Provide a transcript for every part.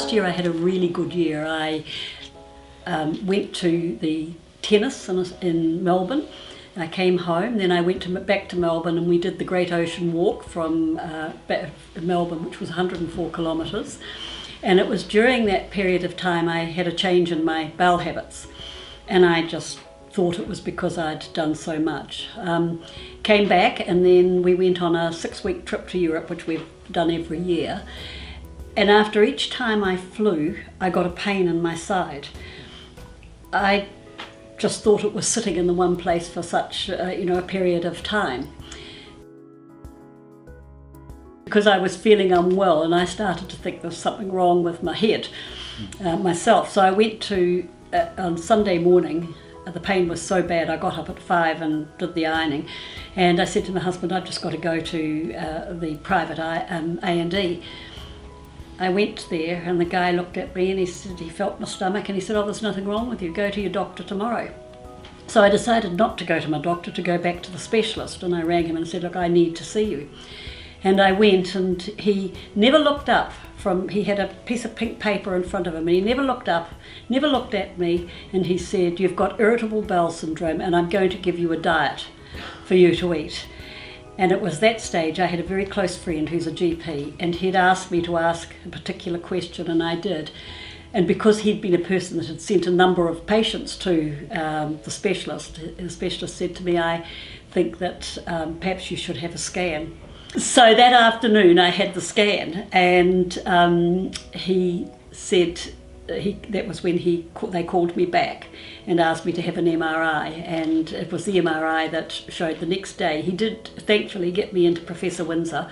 last year I had a really good year. I went to the tennis in Melbourne. I came home, then I went back to Melbourne, and we did the Great Ocean Walk from Melbourne, which was 104 kilometres. And it was during that period of time I had a change in my bowel habits, and I just thought it was because I'd done so much. Came back, and then we went on a 6-week trip to Europe, which we've done every year. And after each time I flew, I got a pain in my side. I just thought it was sitting in the one place for such a period of time. Because I was feeling unwell, and I started to think there was something wrong with my head myself. So I went to, on Sunday morning, the pain was so bad, I got up at 5 and did the ironing. And I said to my husband, I've just got to go to the private A&E. I went there, and the guy looked at me and he said he felt my stomach, and he said, oh, there's nothing wrong with you, go to your doctor tomorrow. So I decided not to go to my doctor, to go back to the specialist, and I rang him and said, look, I need to see you. And I went, and he never looked up he had a piece of pink paper in front of him, and he never looked up, never looked at me, and he said, you've got irritable bowel syndrome, and I'm going to give you a diet for you to eat. And it was that stage I had a very close friend who's a GP, and he'd asked me to ask a particular question, and I did. And because he'd been a person that had sent a number of patients to the specialist said to me, I think that perhaps you should have a scan. So that afternoon I had the scan, and he said, that was when they called me back and asked me to have an MRI, and it was the MRI that showed the next day. He did thankfully get me into Professor Windsor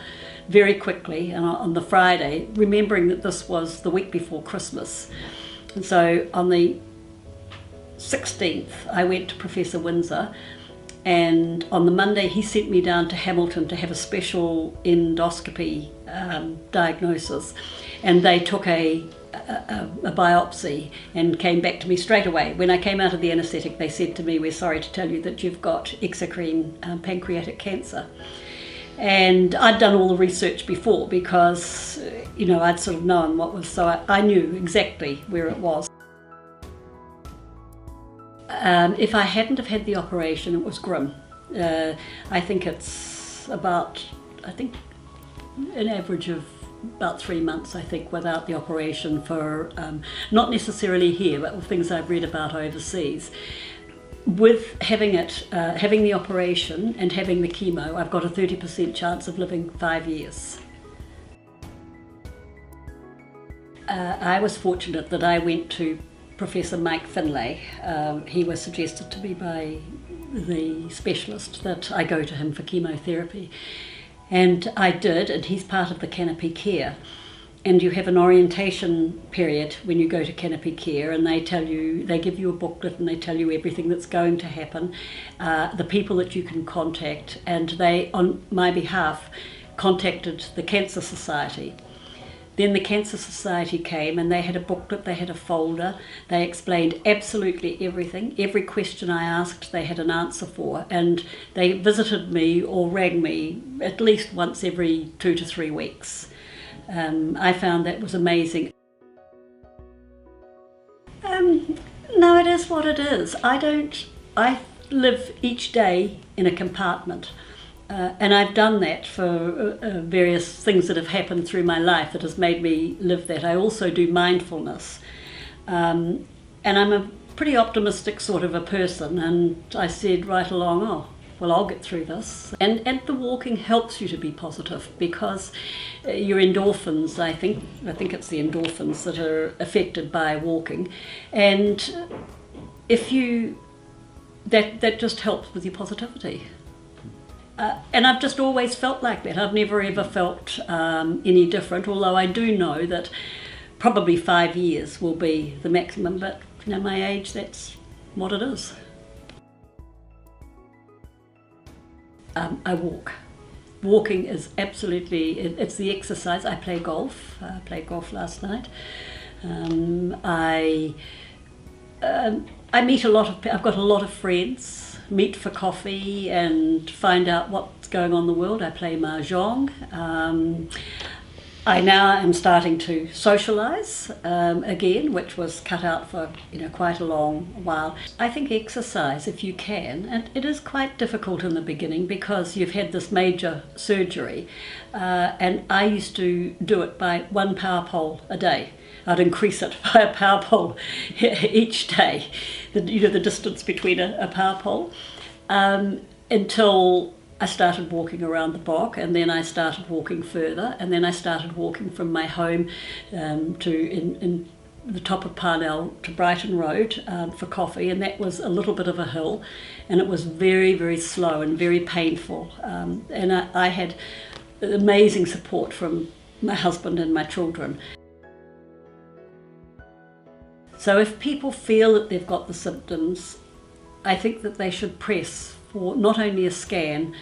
very quickly, and on the Friday, remembering that this was the week before Christmas. And so on the 16th I went to Professor Windsor, and on the Monday he sent me down to Hamilton to have a special endoscopy diagnosis, and they took a biopsy and came back to me straight away. When I came out of the anaesthetic, they said to me, we're sorry to tell you that you've got exocrine pancreatic cancer. And I'd done all the research before because I'd sort of known what was, so I knew exactly where it was. If I hadn't have had the operation, it was grim. I think it's about, an average of about 3 months, I think, without the operation for, not necessarily here, but with things I've read about overseas. With having the operation and having the chemo, I've got a 30% chance of living 5 years. I was fortunate that I went to Professor Mike Finlay. He was suggested to me by the specialist that I go to him for chemotherapy. And I did, and he's part of the Canopy Care. And you have an orientation period when you go to Canopy Care, and they give you a booklet and they tell you everything that's going to happen, the people that you can contact, and they, on my behalf, contacted the Cancer Society. Then the Cancer Society came, and they had a booklet, they had a folder, they explained absolutely everything. Every question I asked they had an answer for, and they visited me or rang me at least once every 2 to 3 weeks. I found that was amazing. No, it is what it is. I live each day in a compartment. And I've done that for various things that have happened through my life that has made me live that. I also do mindfulness. And I'm a pretty optimistic sort of a person, and I said right along, oh, well, I'll get through this. And the walking helps you to be positive because your endorphins, I think it's the endorphins that are affected by walking. And that just helps with your positivity. And I've just always felt like that. I've never ever felt any different, although I do know that probably 5 years will be the maximum, but my age, that's what it is. I walk. Walking is absolutely, it's the exercise. I play golf. I played golf last night. I meet I've got a lot of friends, meet for coffee and find out what's going on in the world. I play mahjong. I now am starting to socialise again, which was cut out for quite a long while. I think exercise, if you can, and it is quite difficult in the beginning because you've had this major surgery, and I used to do it by 1 power pole a day. I'd increase it by a power pole each day, the distance between a power pole, until I started walking around the block, and then I started walking further, and then I started walking from my home in the top of Parnell to Brighton Road for coffee, and that was a little bit of a hill, and it was very, very slow and very painful, and I had amazing support from my husband and my children. So if people feel that they've got the symptoms, I think that they should press for not only a scan,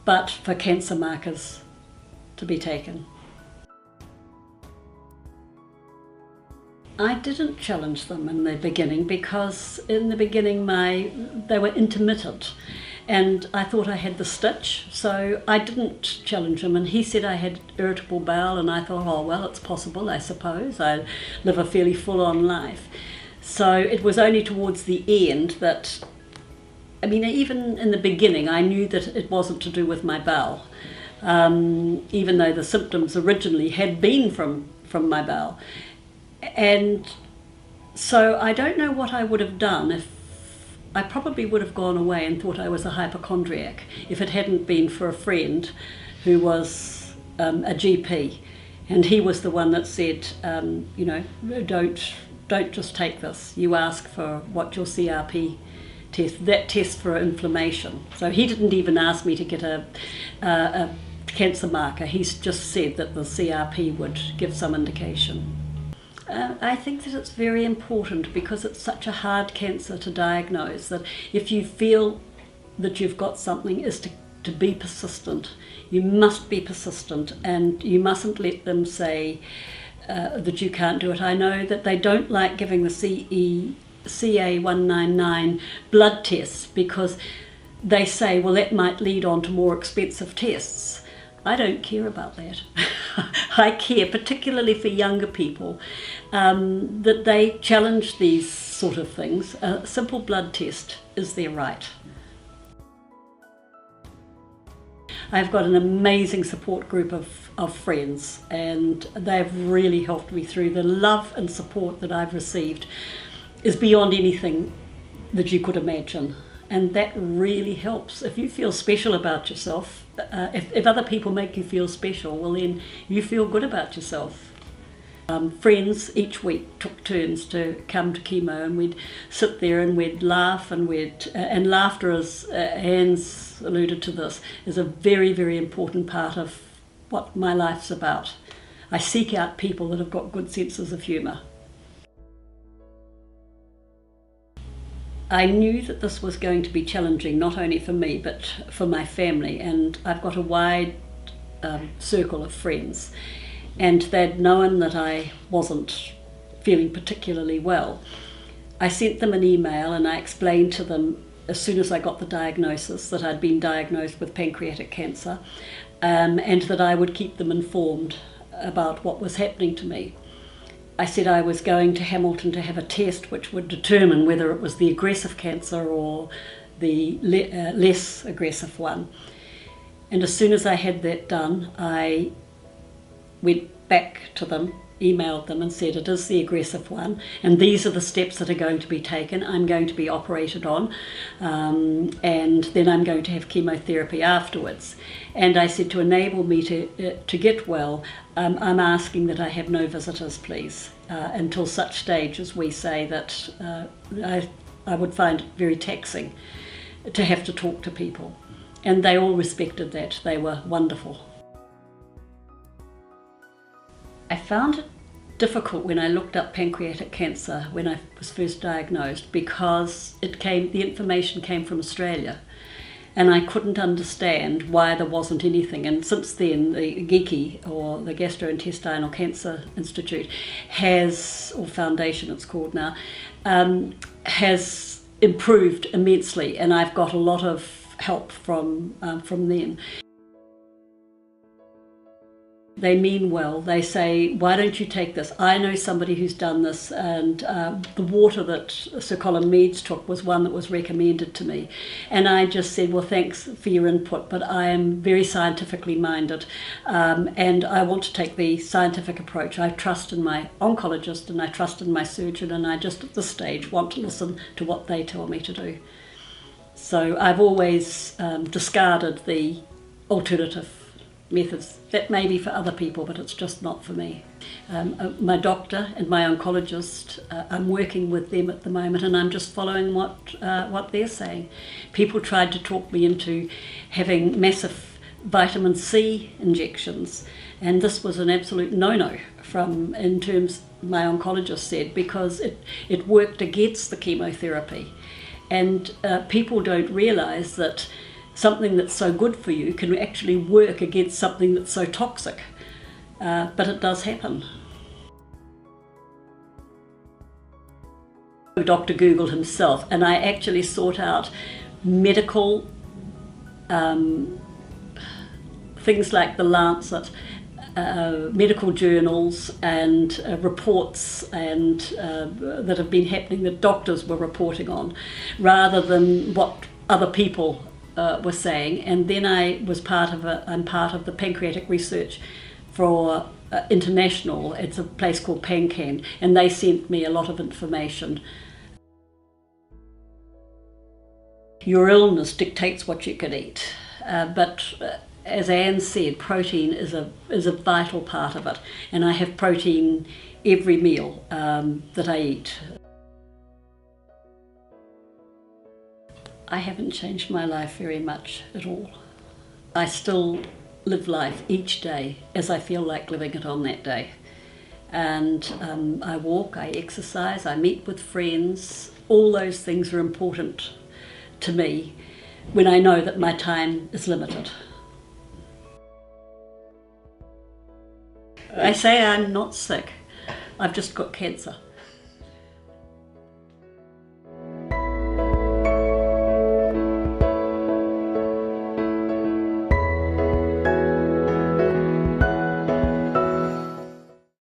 but for cancer markers to be taken. I didn't challenge them in the beginning because in the beginning they were intermittent, and I thought I had the stitch, so I didn't challenge him, and he said I had irritable bowel, and I thought, oh well, it's possible, I suppose. I live a fairly full-on life. So it was only towards the end that, even in the beginning, I knew that it wasn't to do with my bowel, even though the symptoms originally had been from my bowel. And so I don't know what I would have done if I probably would have gone away and thought I was a hypochondriac if it hadn't been for a friend who was a GP, and he was the one that said, don't just take this. You ask for what your CRP test, that test for inflammation. So he didn't even ask me to get a cancer marker. He's just said that the CRP would give some indication. I think that it's very important because it's such a hard cancer to diagnose, that if you feel that you've got something, is to be persistent. You must be persistent, and you mustn't let them say that you can't do it. I know that they don't like giving the CA199 blood tests because they say, well, that might lead on to more expensive tests. I don't care about that. I care, particularly for younger people, that they challenge these sort of things. A simple blood test is their right. I've got an amazing support group of friends, and they've really helped me through. The love and support that I've received is beyond anything that you could imagine, and that really helps. If you feel special about yourself, if other people make you feel special, well then you feel good about yourself. Friends each week took turns to come to chemo, and we'd sit there and we'd laugh, and and laughter, as Anne's alluded to this, is a very, very important part of what my life's about. I seek out people that have got good senses of humour. I knew that this was going to be challenging, not only for me but for my family, and I've got a wide circle of friends, and they'd known that I wasn't feeling particularly well. I sent them an email and I explained to them as soon as I got the diagnosis that I'd been diagnosed with pancreatic cancer, and that I would keep them informed about what was happening to me. I said I was going to Hamilton to have a test which would determine whether it was the aggressive cancer or the less aggressive one. And as soon as I had that done, I went back to them, emailed them and said, it is the aggressive one, and these are the steps that are going to be taken. I'm going to be operated on, and then I'm going to have chemotherapy afterwards. And I said, to enable me to get well, I'm asking that I have no visitors, please, until such stage as we say that I would find it very taxing to have to talk to people. And they all respected that. They were wonderful. I found it difficult when I looked up pancreatic cancer when I was first diagnosed, because the information came from Australia, and I couldn't understand why there wasn't anything. And since then, the GECI, or the Gastrointestinal Cancer Institute, or foundation it's called now, has improved immensely, and I've got a lot of help from them. They mean well. They say, why don't you take this? I know somebody who's done this, and the water that Sir Colin Meads took was one that was recommended to me. And I just said, well, thanks for your input, but I am very scientifically minded, and I want to take the scientific approach. I trust in my oncologist and I trust in my surgeon, and I just at this stage want to listen to what they tell me to do. So I've always discarded the alternative methods. That may be for other people, but it's just not for me. My doctor and my oncologist, I'm working with them at the moment, and I'm just following what they're saying. People tried to talk me into having massive vitamin C injections, and this was an absolute no-no in terms my oncologist said, because it worked against the chemotherapy. And people don't realise that something that's so good for you can actually work against something that's so toxic, but it does happen. Dr. Google himself, and I actually sought out medical things like the Lancet, medical journals and reports and that have been happening that doctors were reporting on, rather than what other people were saying. And then I'm part of the pancreatic research for international. It's a place called PanCan, and they sent me a lot of information. Your illness dictates what you can eat, but as Anne said, protein is a vital part of it, and I have protein every meal that I eat. I haven't changed my life very much at all. I still live life each day as I feel like living it on that day. And I walk, I exercise, I meet with friends. All those things are important to me when I know that my time is limited. I say I'm not sick, I've just got cancer.